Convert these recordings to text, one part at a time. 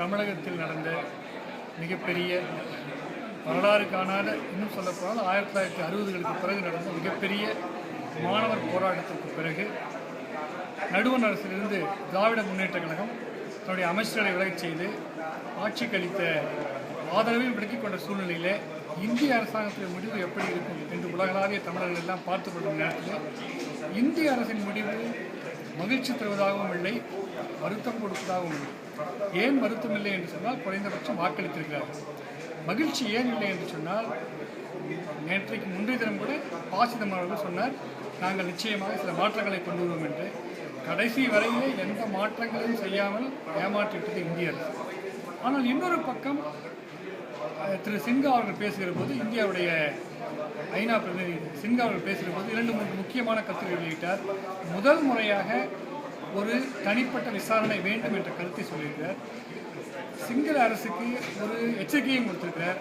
தமிழகத்தில் நடந்த மிகப்பெரிய வரலாறு காணாத, இன்னும் சொல்லப்போனால் 1960களுக்கு பிறகு நடந்த மிகப்பெரிய மாணவர் போராட்டத்திற்கு பிறகு நடுவண் அரசிலிருந்து திராவிட முன்னேற்றக் கழகம் தன்னுடைய அமைச்சர்களை விலகச் செய்து ஆட்சிக்கு அளித்த ஆதரவையும் விலக்கிக் கொண்ட சூழ்நிலையில் இந்திய அரசாங்கத்தின் முடிவு எப்படி இருக்கும் என்று உலகளாவிய தமிழர்கள் எல்லாம் பார்த்து கொண்ட நேரத்தில் இந்திய அரசின் முடிவு மகிழ்ச்சி தருவதாகவும் இல்லை, வருத்தம் கொடுப்பதாகவும் இல்லை. ஏன் வருத்தம் இல்லை என்று சொன்னால் குறைந்தபட்சம் வாக்களித்திருக்கிறார்கள். மகிழ்ச்சி ஏன் இல்லை என்று சொன்னால், நேற்றைக்கு முன்றைய தினம் கூட பாசிதம் அவர்கள் சொன்னார், நாங்கள் நிச்சயமாக சில மாற்றங்களை கொண்டு வருவோம் என்று. கடைசி வரையிலே எந்த மாற்றங்களையும் செய்யாமல் ஏமாற்றிவிட்டது இந்திய அரசு. ஆனால் இன்னொரு பக்கம் திரு சின்ஹா அவர்கள் பேசுகிற போது, இந்தியாவுடைய ஐநா பிரதிநிதி சின்ஹா அவர்கள் பேசுகிற போது 2-3 முக்கியமான கருத்துக்களை வெளியிட்டார். முதல் முறையாக ஒரு தனிப்பட்ட விசாரணை வேண்டும் என்ற கருத்தை சொல்லியிருக்கிறார். சிங்கள அரசுக்கு ஒரு எச்சரிக்கையும் கொடுத்திருக்கிறார்.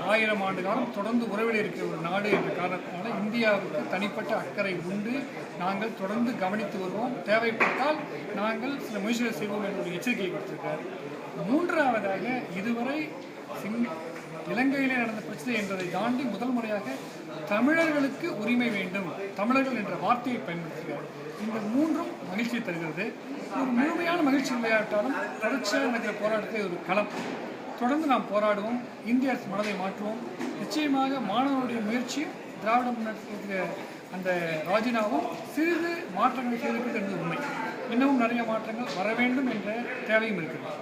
1000 ஆண்டு காலம் தொடர்ந்து உறவில் இருக்கிற ஒரு நாடு என்ற காரணத்தினால இந்தியாவுக்கு தனிப்பட்ட அக்கறை உண்டு, நாங்கள் தொடர்ந்து கவனித்து வருவோம், தேவைப்பட்டால் நாங்கள் சில முயற்சிகளை செய்வோம் என்ற ஒரு எச்சரிக்கையை கொடுத்திருக்கிறார். மூன்றாவதாக, இதுவரை இலங்கையிலே நடந்த பிரச்சனை என்பதை தாண்டி முதல் முறையாக தமிழர்களுக்கு உரிமை வேண்டும், தமிழர்கள் என்ற வார்த்தையை பயன்படுத்துகிறார். இந்த மூன்றும் மகிழ்ச்சியை தருகிறது. ஒரு முழுமையான மகிழ்ச்சி விளையாட்டாலும் தொடர்ச்சியாக நடக்கிற போராட்டத்தை ஒரு களம். தொடர்ந்து நாம் போராடுவோம், இந்திய அரசு மனதை மாற்றுவோம். நிச்சயமாக மாணவர்களுடைய முயற்சியும் திராவிட முன்னேற்ற அந்த ராஜினாவும் சிறிது மாற்றங்களை செய்திருக்கிறது என்பது உண்மை. இன்னமும் நிறைய மாற்றங்கள் வர வேண்டும் என்ற தேவையும் இருக்கிறது.